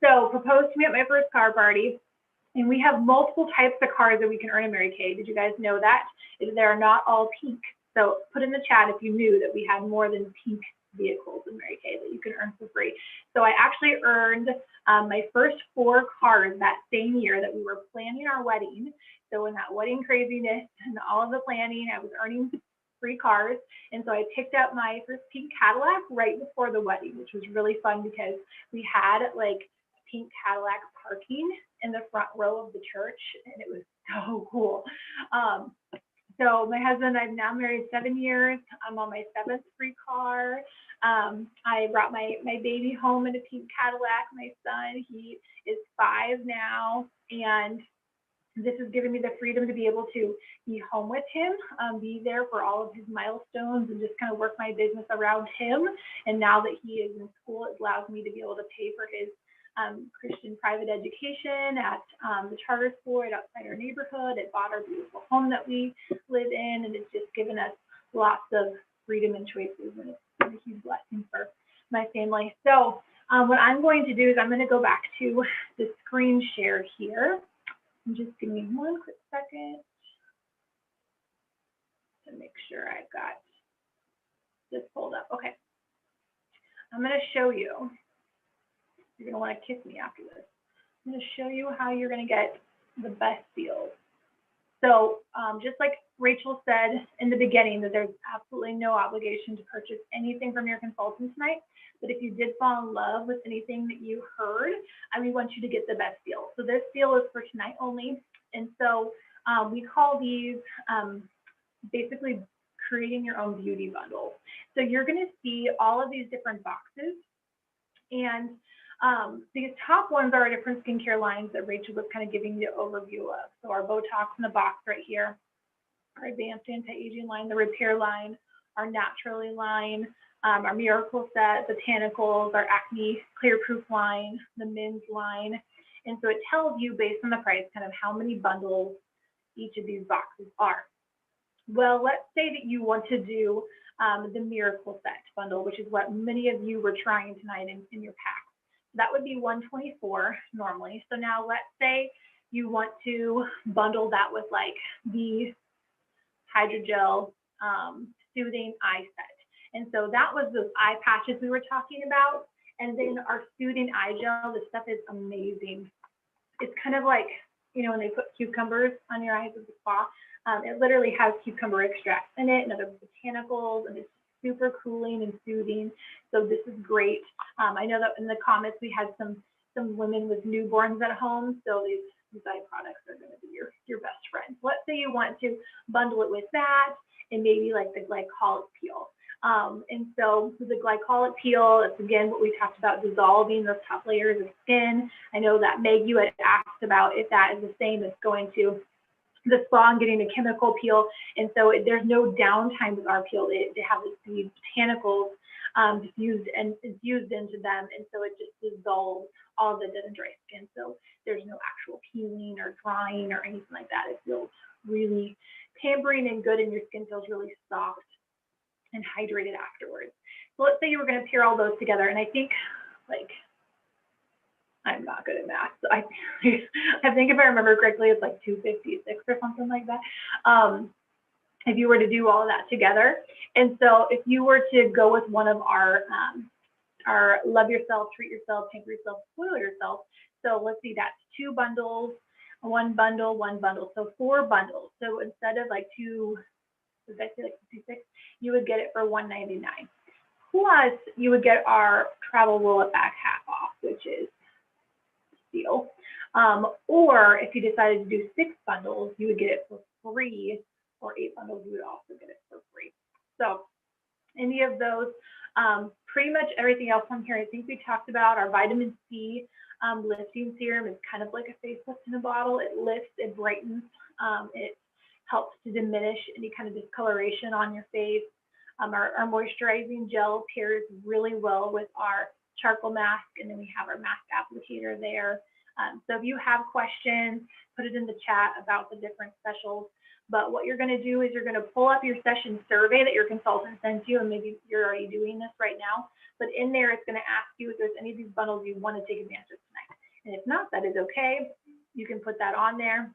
[SPEAKER 1] So proposed to me at my first car party. And we have multiple types of cars that we can earn in Mary Kay. Did you guys know that? They are not all pink. So put in the chat if you knew that we had more than pink vehicles in Mary Kay that you can earn for free. So I actually earned my first 4 cars that same year that we were planning our wedding. So in that wedding craziness and all of the planning, I was earning free cars. And so I picked up my first pink Cadillac right before the wedding, which was really fun because we had like pink Cadillac parking in the front row of the church, and it was so cool. So my husband, I've now married 7 years. I'm on my 7th free car. I brought my baby home in a pink Cadillac. My son, he is 5 now, and this has given me the freedom to be able to be home with him, be there for all of his milestones, and just kind of work my business around him. And now that he is in school, it allows me to be able to pay for his Christian private education at the charter school right outside our neighborhood. It bought our beautiful home that we live in, and it's just given us lots of freedom and choices, and it's been a huge blessing for my family. So what I'm going to do is I'm going to go back to the screen share here. And just give me one quick second to make sure I've got this pulled up. Okay. I'm going to show you. You're going to want to kiss me after this. I'm going to show you how you're going to get the best deals. So just like Rachel said in the beginning, that there's absolutely no obligation to purchase anything from your consultant tonight. But if you did fall in love with anything that you heard, we want you to get the best deal. So this deal is for tonight only. And so we call these basically creating your own beauty bundle. So you're going to see all of these different boxes. And these top ones are our different skincare lines that Rachel was kind of giving you an overview of. So our Botox in a box right here, our advanced anti-aging line, the repair line, our naturally line, our miracle set, botanicals, our acne clear proof line, the men's line. And so it tells you based on the price kind of how many bundles each of these boxes are. Well, let's say that you want to do the miracle set bundle, which is what many of you were trying tonight in your pack. That would be $124 normally. So now let's say you want to bundle that with like the hydrogel soothing eye set. And so that was those eye patches we were talking about. And then our soothing eye gel, this stuff is amazing. It's kind of like, you know, when they put cucumbers on your eyes with the spa, it literally has cucumber extract in it and other botanicals, and it's super cooling and soothing. So this is great. I know that in the comments we had some women with newborns at home, so these eye products are going to be your best friend. Let's say you want to bundle it with that and maybe like the glycolic peel. And so the glycolic peel, it's again what we talked about, dissolving those top layers of skin. I know that Meg, you had asked about if that is the same as going to the spa and getting a chemical peel. And so there's no downtime with our peel. They have these botanicals diffused into them. And so it just dissolves all the dead and dry skin. So there's no actual peeling or drying or anything like that. It feels really pampering and good, and your skin feels really soft and hydrated afterwards. So let's say you were going to pair all those together. And I think, like, I'm not good at math. So I think if I remember correctly, it's like 256 or something like that. If you were to do all of that together. And so if you were to go with one of our Love Yourself, Treat Yourself, Pamper Yourself, Spoil Yourself. So let's see, that's 2 bundles, 1 bundle, 1 bundle. So 4 bundles. So instead of like 56, you would get it for $199. Plus, you would get our travel roll-up bag half off, which is deal. Or if you decided to do 6 bundles, you would get it for free, or 8 bundles, you would also get it for free. So any of those, pretty much everything else on here, I think we talked about. Our vitamin C lifting serum is kind of like a facelift in a bottle. It lifts, it brightens, it helps to diminish any kind of discoloration on your face. Our moisturizing gel pairs really well with our charcoal mask, and then we have our mask applicator there. So if you have questions, put it in the chat about the different specials. But what you're going to do is you're going to pull up your session survey that your consultant sends you, and maybe you're already doing this right now. But in there, it's going to ask you if there's any of these bundles you want to take advantage of tonight. And if not, that is okay. You can put that on there.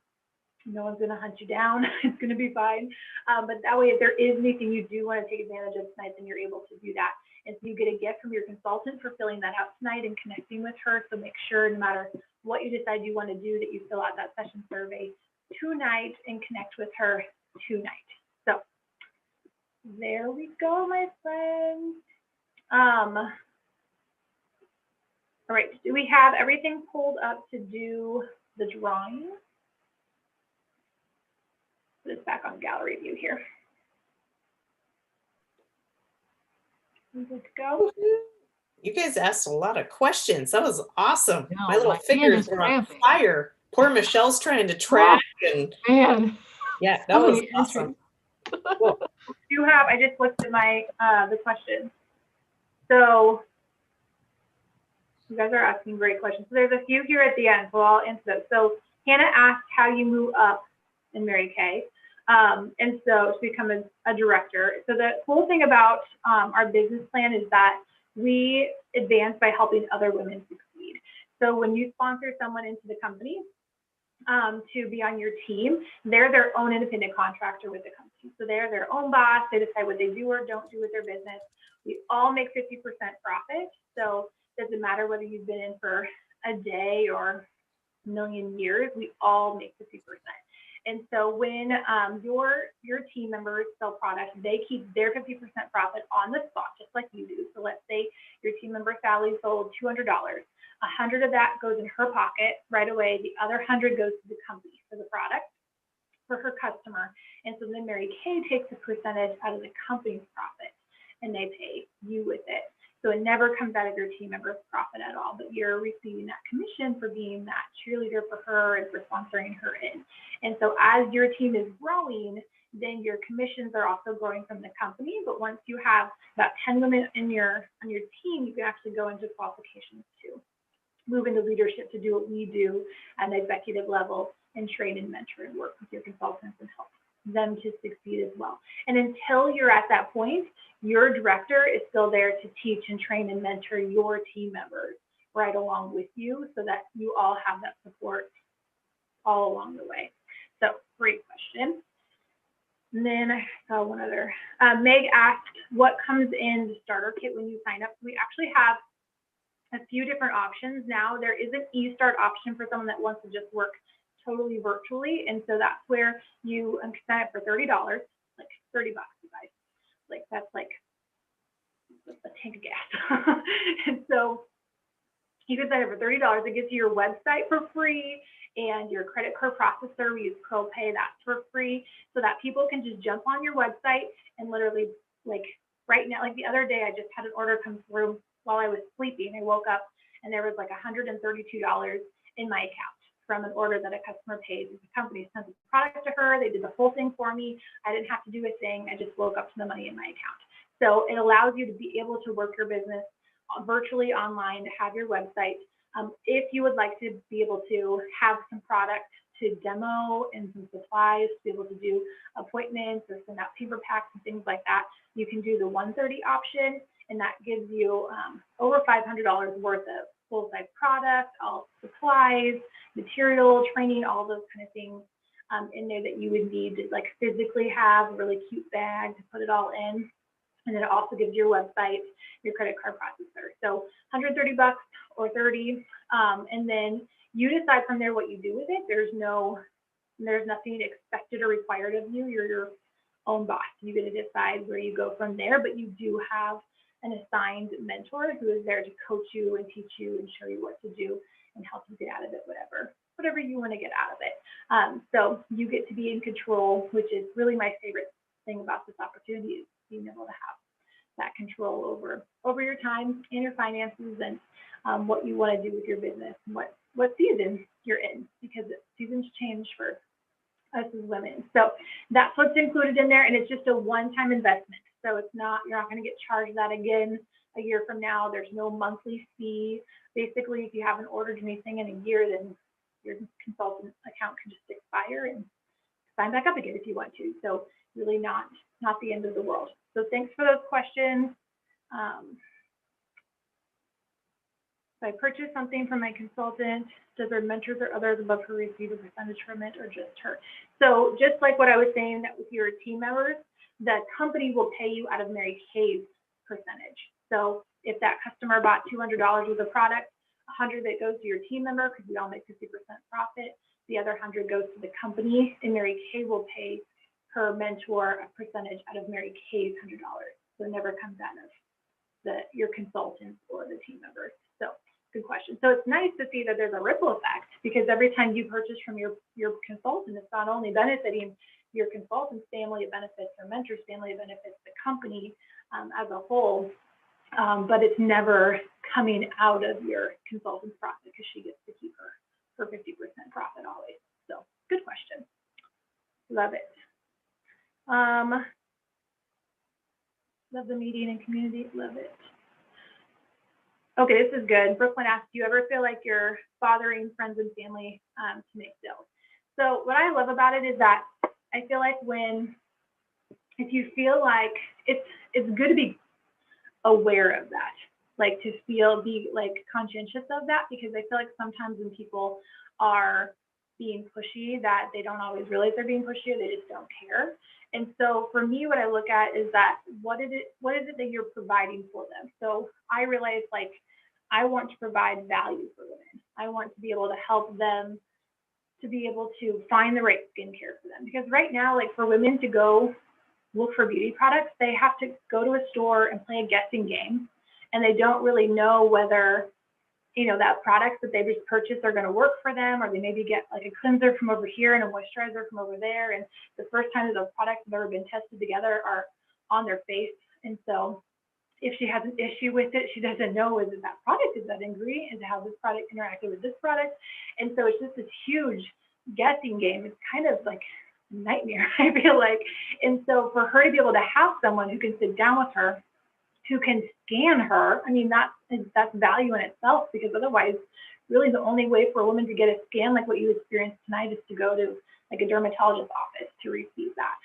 [SPEAKER 1] No one's going to hunt you down. It's going to be fine. But that way, if there is anything you do want to take advantage of tonight, then you're able to do that. And so you get a gift from your consultant for filling that out tonight and connecting with her. So make sure no matter what you decide you want to do, that you fill out that session survey tonight and connect with her tonight. So there we go, my friends. All right, do we have everything pulled up to do the drawing? Put this back on gallery view here. Good to go.
[SPEAKER 2] You guys asked a lot of questions. That was awesome.
[SPEAKER 4] No,
[SPEAKER 2] my little fingers were on fire. Poor Michelle's trying to track. And
[SPEAKER 4] man.
[SPEAKER 2] Yeah, that was awesome.
[SPEAKER 1] Cool. I just looked at my the questions. So You guys are asking great questions. So there's a few here at the end, so I'll answer those. So Hannah asked how you move up in Mary Kay, and so to become a director. So the cool thing about our business plan is that we advance by helping other women succeed. So when you sponsor someone into the company to be on your team, they're their own independent contractor with the company. So they're their own boss. They decide what they do or don't do with their business. We all make 50% profit. So it doesn't matter whether you've been in for a day or a million years, we all make 50%. And so when your team members sell products, they keep their 50% profit on the spot, just like you do. So let's say your team member Sally sold $200. 100 of that goes in her pocket right away. The other 100 goes to the company for the product, for her customer. And so then Mary Kay takes a percentage out of the company's profit and they pay you with it. So it never comes out of your team member's profit at all, but you're receiving that commission for being that cheerleader for her and for sponsoring her in. And so as your team is growing, then your commissions are also growing from the company. But once you have about 10 women on your team, you can actually go into qualifications too. Move into leadership to do what we do at the executive level and train and mentor and work with your consultants and help them to succeed as well. And until you're at that point, your director is still there to teach and train and mentor your team members right along with you so that you all have that support all along the way. So great question. And then I saw one other. Meg asked, what comes in the starter kit when you sign up? We actually have a few different options now. There is an e-start option for someone that wants to just work totally virtually. And so that's where you can sign up for $30, like $30, you guys. Like that's like a tank of gas. And so you can sign up for $30. It gives you your website for free and your credit card processor. We use ProPay, that's for free, so that people can just jump on your website and literally, like right now, like the other day, I just had an order come through while I was sleeping. I woke up and there was like $132 in my account from an order that a customer paid. The company sent the product to her. They did the whole thing for me. I didn't have to do a thing. I just woke up to the money in my account. So it allows you to be able to work your business virtually online, to have your website. If you would like to be able to have some product to demo and some supplies to be able to do appointments or send out paper packs and things like that, you can do the 130 option, and that gives you over $500 worth of full-size product, all supplies, material, training, all those kind of things in there that you would need to like physically have a really cute bag to put it all in. And then it also gives your website, your credit card processor. So $130 or 30, and then you decide from there what you do with it. There's nothing expected or required of you. You're your own boss. You get to decide where you go from there, but you do have an assigned mentor who is there to coach you and teach you and show you what to do and help you get out of it, whatever you want to get out of it. So you get to be in control, which is really my favorite thing about this opportunity, is being able to have that control over your time and your finances and what you want to do with your business and what season you're in, because seasons change for us as women. So that's what's included in there, and it's just a one-time investment. So it's not, you're not going to get charged that again a year from now. There's no monthly fee. Basically, if you haven't ordered anything in a year, then your consultant account can just expire and sign back up again if you want to. So really not the end of the world. So thanks for those questions. So I purchased something from my consultant. Does her mentors or others above her receive a percentage from it, or just her? So just like what I was saying, that with your team members, the company will pay you out of Mary Kay's percentage. So if that customer bought $200 worth of product, 100 that goes to your team member, because we all make 50% profit. The other 100 goes to the company, and Mary Kay will pay her mentor a percentage out of Mary Kay's $100. So it never comes out of your consultants or the team members. So good question. So it's nice to see that there's a ripple effect, because every time you purchase from your consultant, it's not only benefiting your consultant's family, it benefits her mentor's family, it benefits the company as a whole, but it's never coming out of your consultant's profit, because she gets to keep her 50% profit always. So good question. Love it. Love the meeting and community. Love it. Okay, this is good. Brooklyn asked, do you ever feel like you're bothering friends and family to make deals? So what I love about it is that I feel like if you feel like it's good to be aware of that, like be like conscientious of that, because I feel like sometimes when people are being pushy, that they don't always realize they're being pushy, or they just don't care. And so for me, what I look at is that what is it that you're providing for them? So I realize, like, I want to provide value for women. I want to be able to help them to be able to find the right skincare for them. Because right now, like, for women to go look for beauty products, they have to go to a store and play a guessing game, and they don't really know whether, that products that they just purchased are going to work for them, or they maybe get like a cleanser from over here and a moisturizer from over there, and the first time that those products have ever been tested together are on their face. And so if she has an issue with it, she doesn't know, is it that product, is that ingredient, is it how this product interacted with this product? And so it's just this huge guessing game. It's kind of like a nightmare, I feel like. And so for her to be able to have someone who can sit down with her, who can scan her, I mean, that's value in itself, because otherwise, really the only way for a woman to get a scan like what you experienced tonight is to go to like a dermatologist's office to receive that.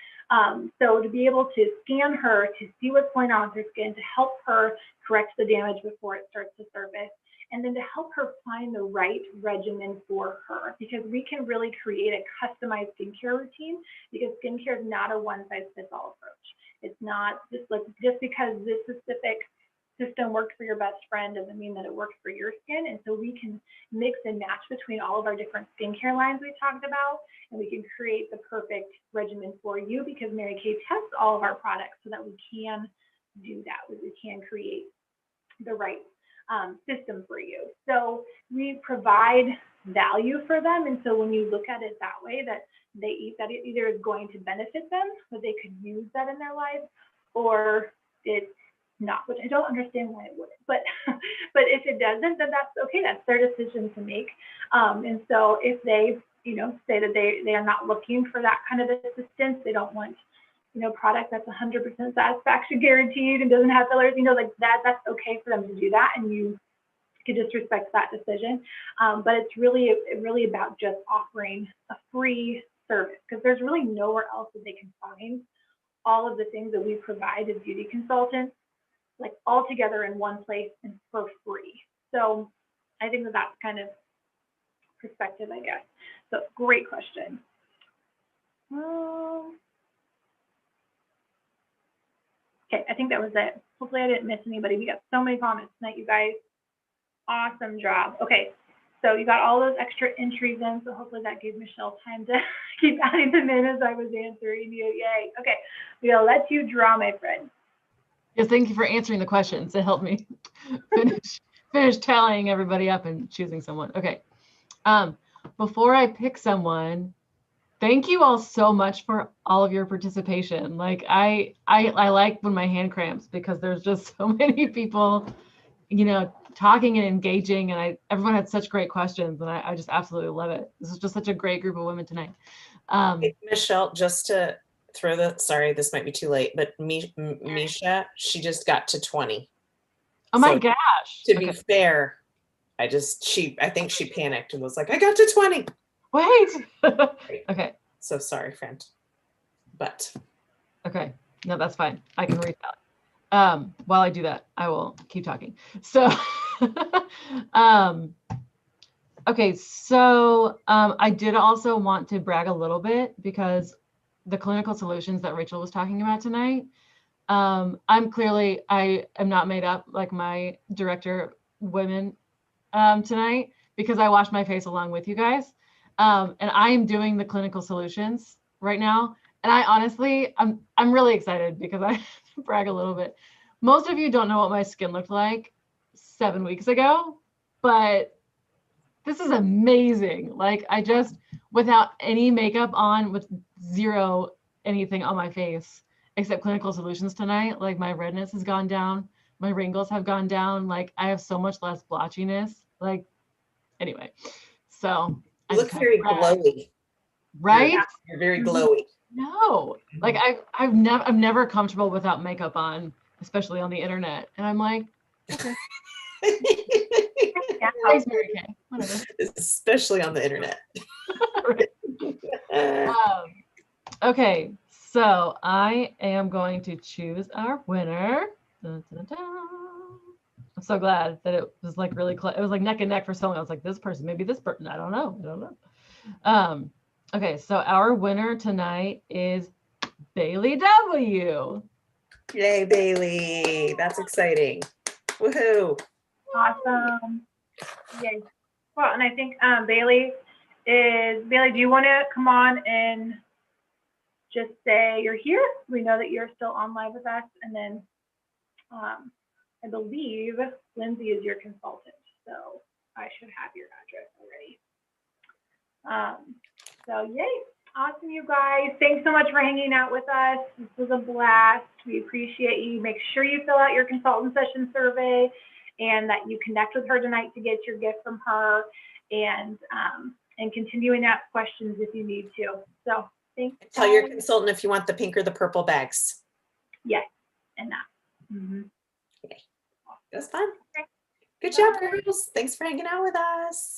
[SPEAKER 1] So to be able to scan her, to see what's going on with her skin, to help her correct the damage before it starts to surface, and then to help her find the right regimen for her, because we can really create a customized skincare routine, because skincare is not a one-size-fits-all approach. It's not just because this specific system worked for your best friend doesn't mean that it works for your skin. And so we can mix and match between all of our different skincare lines we talked about, and we can create the perfect regimen for you, because Mary Kay tests all of our products so that we can do that. We can create the right system for you. So we provide value for them. And so when you look at it that way, that that it either is going to benefit them, that they could use that in their lives, or it's not, which I don't understand why it wouldn't. But if it doesn't, then that's okay. That's their decision to make. And so if they, say that they are not looking for that kind of assistance, they don't want, product that's 100% satisfaction guaranteed and doesn't have fillers, like that's okay for them to do that, and you can just respect that decision. But it's really about just offering a free service, because there's really nowhere else that they can find all of the things that we provide as beauty consultants, like all together in one place and for free. So I think that that's kind of perspective, I guess. So great question. Okay, I think that was it. Hopefully I didn't miss anybody. We got so many comments tonight, you guys. Awesome job. Okay, so you got all those extra entries in, so hopefully that gave Michelle time to keep adding them in as I was answering you. Yay. Okay, we'll let you draw, my friend.
[SPEAKER 4] Yes, thank you for answering the questions. It helped me finish tallying everybody up and choosing someone. Okay. Before I pick someone, thank you all so much for all of your participation. Like I like when my hand cramps, because there's just so many people, talking and engaging, and everyone had such great questions, and I just absolutely love it. This is just such a great group of women tonight.
[SPEAKER 2] Hey, Michelle, just to throw sorry, this might be too late, but Misha, she just got to 20.
[SPEAKER 4] Oh my gosh.
[SPEAKER 2] To be fair, I think she panicked and was like, I got to 20.
[SPEAKER 4] Wait. Okay.
[SPEAKER 2] So sorry, friend. But.
[SPEAKER 4] Okay. No, that's fine. I can read that. While I do that, I will keep talking. So, okay. So, I did also want to brag a little bit, because the clinical solutions that Rachel was talking about tonight, I am not made up like my director women tonight, because I washed my face along with you guys. And I am doing the clinical solutions right now. And I honestly, I'm really excited, because I brag a little bit. Most of you don't know what my skin looked like 7 weeks ago, but this is amazing. Like, I just, without any makeup on, with zero anything on my face except clinical solutions tonight, like my redness has gone down, my wrinkles have gone down, like I have so much less blotchiness. Like, anyway, so
[SPEAKER 2] you look very glowy,
[SPEAKER 4] right?
[SPEAKER 2] You're very glowy.
[SPEAKER 4] No, like I'm never comfortable without makeup on, especially on the internet. And I'm like, okay.
[SPEAKER 1] Yeah.
[SPEAKER 4] Thanks, Mary Kay. Whatever.
[SPEAKER 2] Especially on the internet.
[SPEAKER 4] Okay, so I am going to choose our winner. Dun, dun, dun. I'm so glad that it was like really close. It was like neck and neck for so long. I was like, this person, maybe this person. I don't know. Okay, so our winner tonight is Bailey W.
[SPEAKER 2] Yay, Bailey. That's exciting. Woohoo.
[SPEAKER 1] Awesome. Yay. Well, and I think Bailey, do you want to come on and just say you're here? We know that you're still on live with us. And then I believe Lindsay is your consultant. So I should have your address already. So yay. Awesome, you guys. Thanks so much for hanging out with us. This was a blast. We appreciate you. Make sure you fill out your consultant session survey and that you connect with her tonight to get your gift from her, and continuing to ask questions if you need to. So thanks.
[SPEAKER 2] Tell your consultant if you want the pink or the purple bags.
[SPEAKER 1] Yes, and that.
[SPEAKER 2] Okay. That was fun.
[SPEAKER 1] Okay.
[SPEAKER 2] Good job, girls. Thanks for hanging out with us.